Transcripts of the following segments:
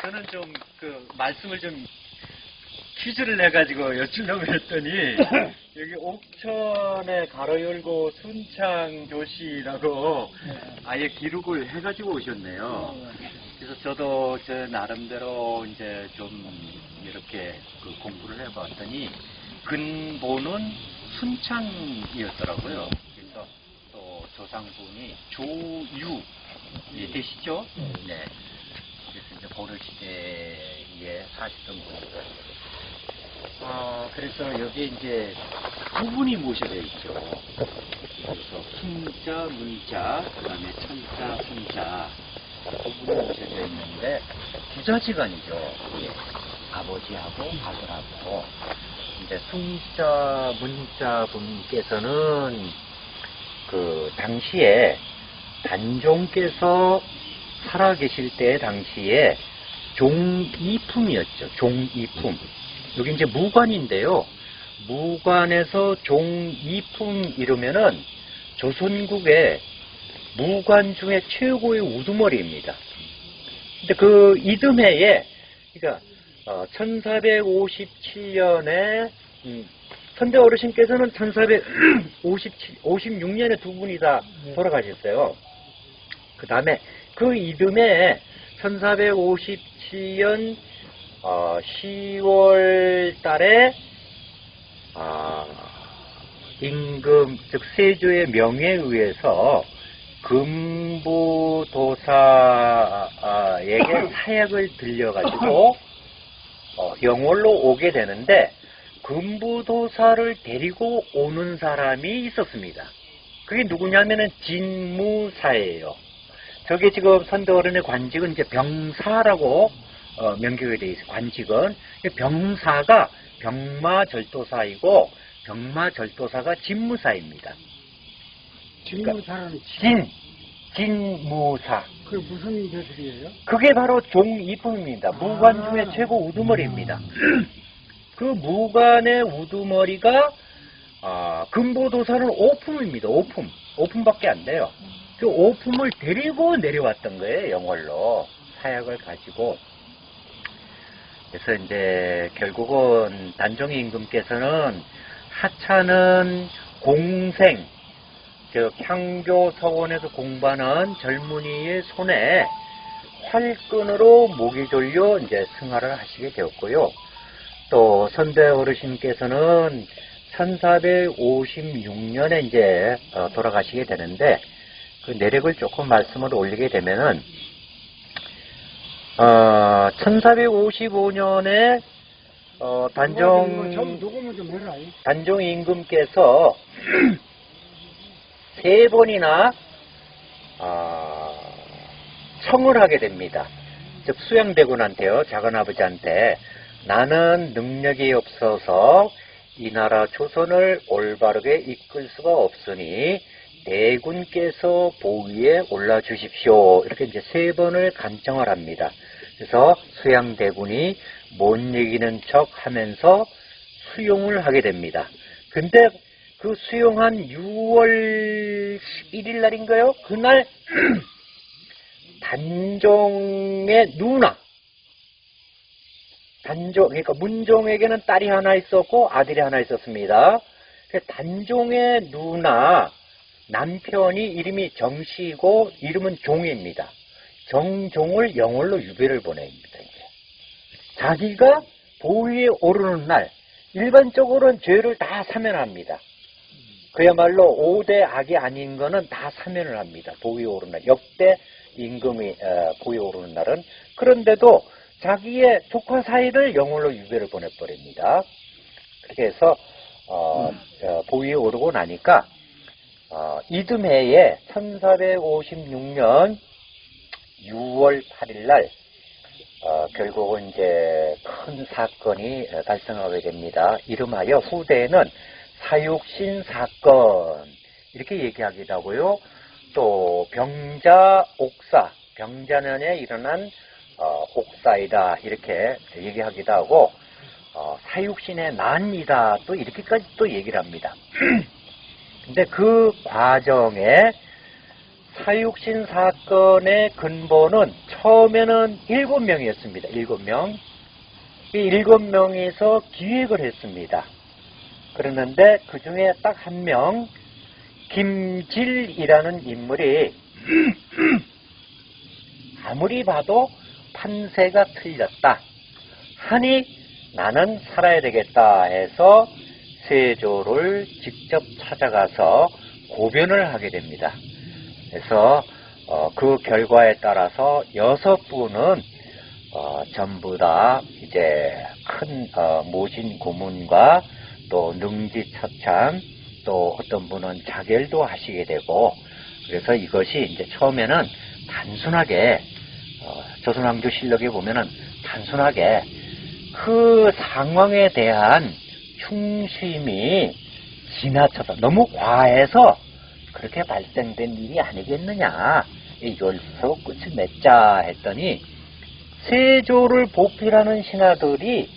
저는 좀 그 말씀을 좀 퀴즈를 내가지고 여쭈려고 했더니 여기 옥천에 가로 열고 순창교시라고 아예 기록을 해가지고 오셨네요. 그래서 저도 저 나름대로 이제 좀 이렇게 그 공부를 해봤더니 근본은 순창이었더라고요. 그래서 또 조상분이 조유 되시죠? 네. 그래서 이제 고려시대에 사시던 분이고. 그래서 여기 이제 두 분이 모셔져 있죠. 그래서 순자, 문자, 그 다음에 천자, 순자 두 분이 모셔져 있는데 부자지간이죠. 예. 아버지하고 아들하고. 이제 순자, 문자 분께서는 그 당시에 단종께서 살아계실 때 당시에 종이품이었죠. 종이품. 여기 이제 무관인데요. 무관에서 종이품 이러면은 조선국의 무관 중에 최고의 우두머리입니다. 근데 그 이듬해에, 그러니까 1457년에 선대 어르신께서는 1456년에 두 분이 다 돌아가셨어요. 그 다음에 그 이듬해에 1457년 10월 달에 임금 즉 세조의 명에 의해서 금부도사에게 사약을 들려가지고 영월로 오게 되는데 금부도사를 데리고 오는 사람이 있었습니다. 그게 누구냐면은 진무사예요. 저게 지금 선대어른의 관직은 이제 병사라고 명기가 되어 있어요. 관직은 병사가 병마절도사이고 병마절도사가 진무사입니다. 진무사는 진무사. 그게 무슨 벼슬이에요? 그게 바로 종이품입니다. 무관 중에 최고 우두머리입니다. 그 무관의 우두머리가 금보도사는 오품입니다. 오품밖에 안 돼요. 그 오품을 데리고 내려왔던 거예요. 영월로 사약을 가지고. 그래서 이제 결국은 단종의 임금께서는 하찮은 공생, 즉 향교 서원에서 공부하는 젊은이의 손에 활끈으로 목이 졸려 이제 승하를 하시게 되었고요. 또 선대 어르신께서는 1456년에 이제 돌아가시게 되는데 그 내력을 조금 말씀을 올리게 되면은 1455년에 단종 임금께서 세 번이나 청을 하게 됩니다. 즉 수양대군한테요, 작은아버지한테 나는 능력이 없어서 이 나라 조선을 올바르게 이끌 수가 없으니 대군께서 보위에 올라주십시오. 이렇게 이제 세 번을 간청을 합니다. 그래서 수양대군이 못 이기는 척 하면서 수용을 하게 됩니다. 근데 그 수용한 6월 11일 날인가요? 그날 단종의 누나, 그러니까 문종에게는 딸이 하나 있었고 아들이 하나 있었습니다. 단종의 누나 남편이 이름이 정씨이고 이름은 종입니다. 정종을 영월로 유배를 보냅니다. 자기가 보위에 오르는 날 일반적으로는 죄를 다 사면합니다. 그야말로 5대 악이 아닌 거는 다 사면을 합니다. 보위에 오르는 날. 역대 임금이 보위에 오르는 날은. 그런데도 자기의 조카 사이를 영월로 유배를 보내버립니다. 그렇게 해서 보위에 오르고 나니까 이듬해에 1456년 6월 8일 날 결국은 이제 큰 사건이 발생하게 됩니다. 이름하여 후대에는 사육신 사건 이렇게 얘기하기도 하고요. 또 병자 옥사, 병자년에 일어난 옥사이다 이렇게 얘기하기도 하고 사육신의 난이다 또 이렇게까지 또 얘기를 합니다. 근데 그 과정에 사육신 사건의 근본은 처음에는 7명이었습니다. 7명. 이 7명이서 기획을 했습니다. 그랬는데 그 중에 딱 한 명, 김질이라는 인물이 아무리 봐도 판세가 틀렸다 하니 나는 살아야 되겠다 해서 세조를 직접 찾아가서 고변을 하게 됩니다. 그래서 그 결과에 따라서 6분은 전부 다 이제 큰 모진 고문과 또 능지처참 또 어떤 분은 자결도 하시게 되고, 그래서 이것이 이제 처음에는 단순하게 조선왕조실록에 보면은 단순하게 그 상황에 대한 충심이 지나쳐서 너무 과해서 그렇게 발생된 일이 아니겠느냐, 이걸로 끝을 맺자 했더니 세조를 보필하는 신하들이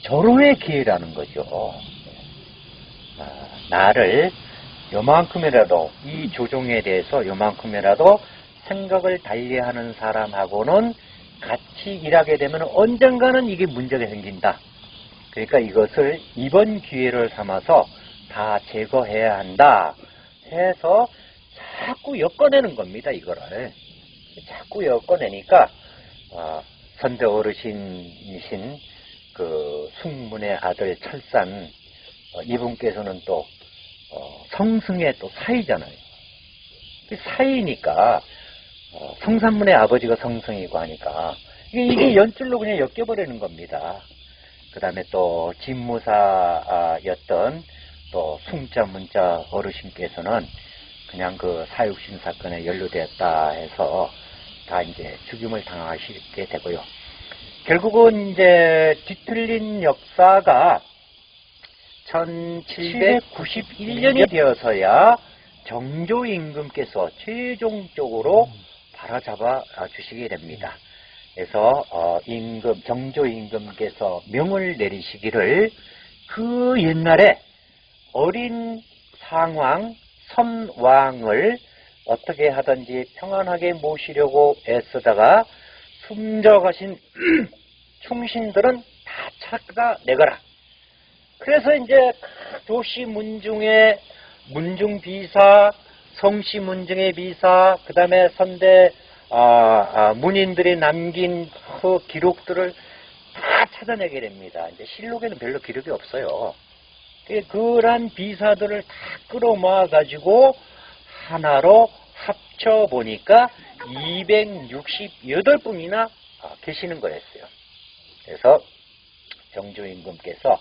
절호의 기회라는 거죠. 나를 요만큼이라도 이 조종에 대해서 요만큼이라도 생각을 달리하는 사람하고는 같이 일하게 되면 언젠가는 이게 문제가 생긴다. 그러니까 이것을 이번 기회를 삼아서 다 제거해야 한다 해서 자꾸 엮어내는 겁니다. 이거를 자꾸 엮어내니까 선대 어르신이신 그 숙문의 아들 철산, 이분께서는 또 성승의 또 사이잖아요. 사이니까 성산문의 아버지가 성승이고 하니까 이게 연줄로 그냥 엮여버리는 겁니다. 그 다음에 또 진무사였던 또 숭자 문자 어르신께서는 그냥 그 사육신 사건에 연루되었다 해서 다 이제 죽임을 당하시게 되고요. 결국은 이제 뒤틀린 역사가 1791년이 되어서야 정조 임금께서 최종적으로 바로잡아 주시게 됩니다. 그래서 정조 임금께서 명을 내리시기를 그 옛날에 어린 상왕 선왕을 어떻게 하든지 평안하게 모시려고 애쓰다가 숨져가신 충신들은 다 찾아내거라. 그래서 이제 조씨 문중의 문중비사, 성씨 문중의 비사, 그 다음에 선대 문인들이 남긴 그 기록들을 다 찾아내게 됩니다. 이제 실록에는 별로 기록이 없어요. 그런 비사들을 다 끌어모아가지고 하나로 합쳐보니까 268분이나 계시는 거였어요. 그래서 정조임금께서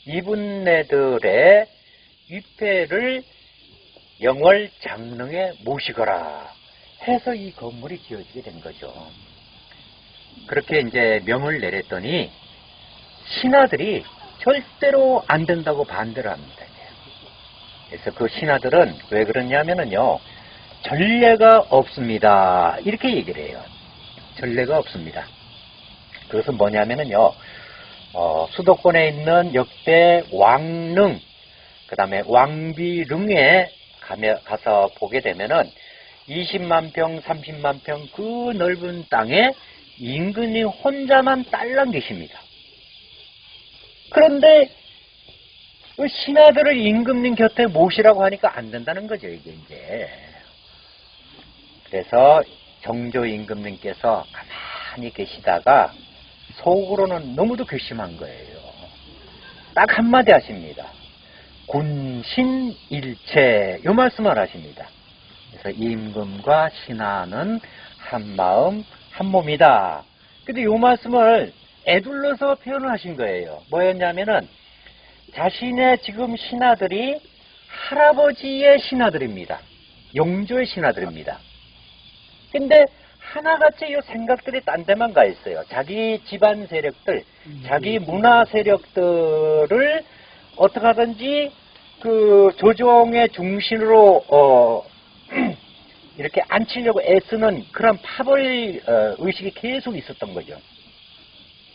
이분네들의 위패를 영월 장릉에 모시거라 해서 이 건물이 지어지게 된 거죠. 그렇게 이제 명을 내렸더니 신하들이 절대로 안 된다고 반대를 합니다. 그래서 그 신하들은 왜 그러냐면은요, 전례가 없습니다. 이렇게 얘기를 해요. 전례가 없습니다. 그것은 뭐냐면은요, 수도권에 있는 역대 왕릉, 그 다음에 왕비릉에 가서 보게 되면은 20만 평, 30만 평 그 넓은 땅에 임금이 혼자만 딸랑 계십니다. 그런데 그 신하들을 임금님 곁에 모시라고 하니까 안 된다는 거죠, 이게 이제. 그래서 정조 임금님께서 가만히 계시다가 속으로는 너무도 괘씸한 거예요. 딱 한마디 하십니다. 군신일체, 이 말씀을 하십니다. 그래서 임금과 신하는 한마음 한몸이다. 근데 이 말씀을 애둘러서 표현을 하신 거예요. 뭐였냐면은 자신의 지금 신하들이 할아버지의 신하들입니다. 용조의 신하들입니다. 근데 하나같이 이 생각들이 딴 데만 가 있어요. 자기 집안 세력들, 자기 문화 세력들을 어떻게 하든지 그 조정의 중심으로 이렇게 앉히려고 애쓰는 그런 파벌 의식이 계속 있었던 거죠.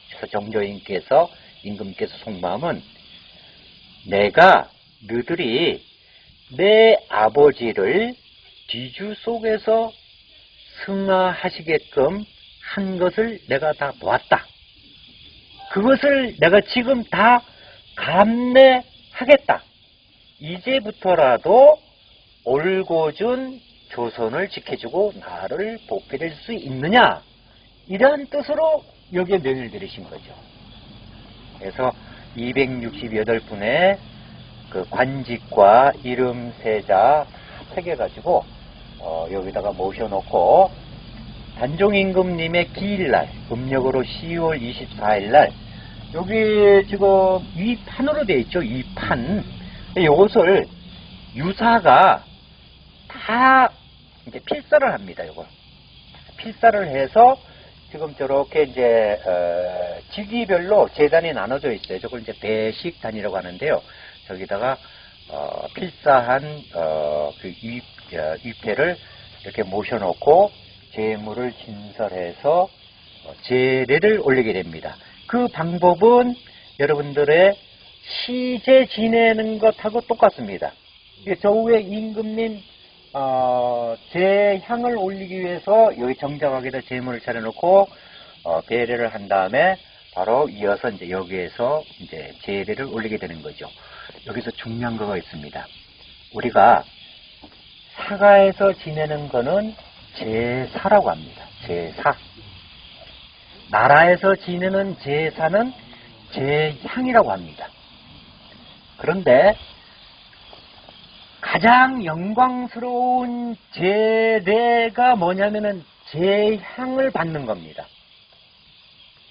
그래서 정조임께서 임금께서 속마음은 내가 너들이 내 아버지를 뒤주 속에서 승하하시게끔 한 것을 내가 다 보았다. 그것을 내가 지금 다 감내하겠다. 이제부터라도 올곧은 조선을 지켜주고 나를 보필할 수 있느냐, 이러한 뜻으로 여기에 명을 들이신 거죠. 그래서 268분의 그 관직과 이름 세자 새겨가지고 여기다가 모셔놓고, 단종임금님의 기일날, 음력으로 10월 24일날, 여기 지금 위판으로 되어 있죠. 위판. 이것을 유사가 다 이제 필사를 합니다. 이거 필사를 해서 지금 저렇게 이제 직위별로 재단이 나눠져 있어요. 저걸 이제 배식단이라고 하는데요. 저기다가 필사한 그 위패를 이렇게 모셔놓고 재물을 진설해서 제례를 올리게 됩니다. 그 방법은 여러분들의 시제 지내는 것하고 똑같습니다. 저 위에 임금님 제향을 올리기 위해서 여기 정정하게다 제물을 차려놓고 배례를 한 다음에 바로 이어서 이제 여기에서 이제 제례를 올리게 되는 거죠. 여기서 중요한 거가 있습니다. 우리가 사가에서 지내는 거는 제사라고 합니다. 제사. 나라에서 지내는 제사는 제향이라고 합니다. 그런데 가장 영광스러운 제례가 뭐냐면은 제향을 받는 겁니다.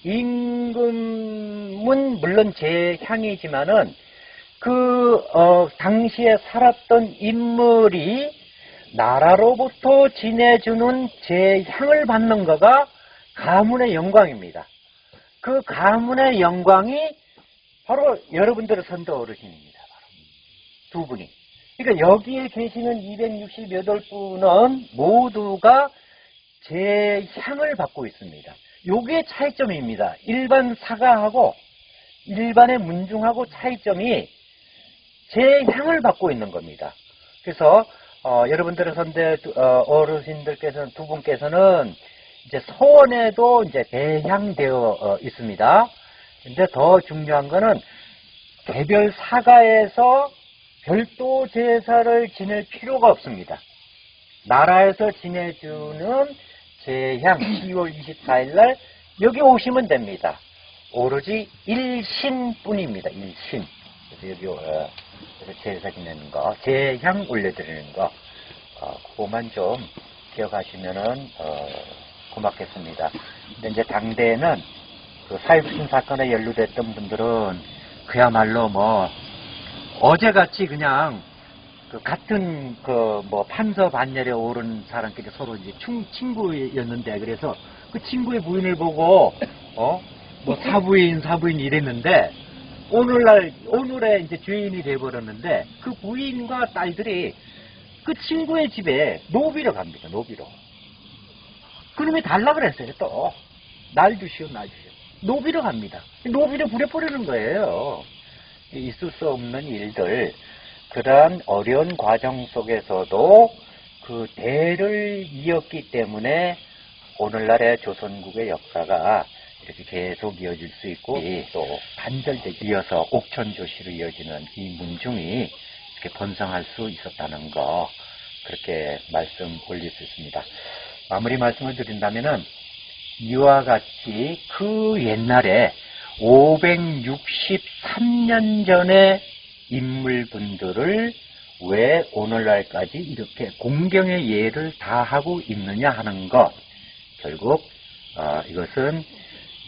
임금은 물론 제향이지만은 당시에 살았던 인물이 나라로부터 지내주는 제향을 받는 거가 가문의 영광입니다. 그 가문의 영광이 바로 여러분들의 선도 어르신입니다. 바로 두 분이. 그러니까 여기에 계시는 268분은 모두가 제향을 받고 있습니다. 요게 차이점입니다. 일반 사가하고 일반의 문중하고 차이점이 제향을 받고 있는 겁니다. 그래서 여러분들의 선대 어르신들께서는 두 분께서는 이제 서원에도 이제 배향되어 있습니다. 근데 더 중요한 거는 개별 사가에서 별도 제사를 지낼 필요가 없습니다. 나라에서 지내주는 제향 10월 24일 날 여기 오시면 됩니다. 오로지 일신뿐입니다. 일신. 그래서 여기 제사 지내는 거, 제향 올려드리는 거, 그거만 좀 기억하시면은 고맙겠습니다. 근데 이제 당대에는 그 사회부신 사건에 연루됐던 분들은 그야말로 뭐 어제같이 그냥 그 같은 뭐 판서 반열에 오른 사람끼리 서로 이제 친구였는데, 그래서 그 친구의 부인을 보고 뭐 사부인 이랬는데 오늘의 이제 죄인이 돼버렸는데, 그 부인과 딸들이 그 친구의 집에 노비로 갑니다. 노비로. 그놈이 달라 그랬어요. 또 날 주시오. 노비로 갑니다. 노비로 부려버리는 거예요. 있을 수 없는 일들, 그러한 어려운 과정 속에서도 그 대를 이었기 때문에 오늘날의 조선국의 역사가 이렇게 계속 이어질 수 있고, 또 단절되게 이어서 옥천조시로 이어지는 이 문중이 이렇게 번성할 수 있었다는 거, 그렇게 말씀 올릴 수 있습니다. 마무리 말씀을 드린다면은 이와 같이 그 옛날에 563년 전의 인물분들을 왜 오늘날까지 이렇게 공경의 예를 다하고 있느냐 하는 것, 결국 이것은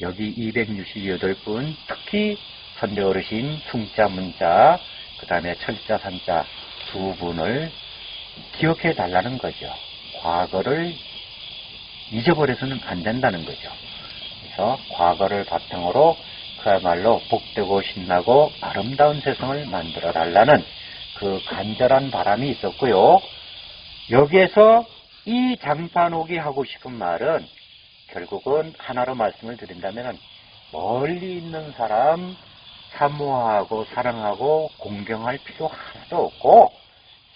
여기 268분, 특히 선대 어르신 숭자 문자, 그 다음에 철자 산자 두 분을 기억해 달라는 거죠. 과거를 잊어버려서는 안 된다는 거죠. 그래서 과거를 바탕으로 그야말로 복되고 신나고 아름다운 세상을 만들어 달라는 그 간절한 바람이 있었고요. 여기에서 이 장판옥이 하고 싶은 말은 결국은 하나로 말씀을 드린다면, 멀리 있는 사람 사모하고 사랑하고 공경할 필요 하나도 없고,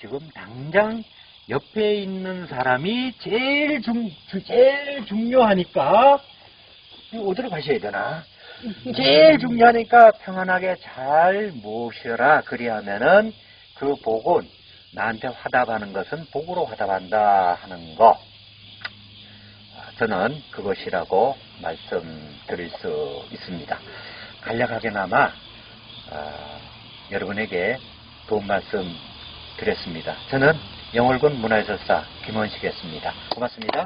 지금 당장 옆에 있는 사람이 제일 중요하니까, 어디로 가셔야 되나? 제일 중요하니까 평안하게 잘 모셔라. 그리하면은 그 복은 나한테 화답하는 것은 복으로 화답한다 하는 거. 저는 그것이라고 말씀드릴 수 있습니다. 간략하게나마 여러분에게 도움 말씀 드렸습니다. 저는 영월군 문화해설사 김원식이었습니다. 고맙습니다.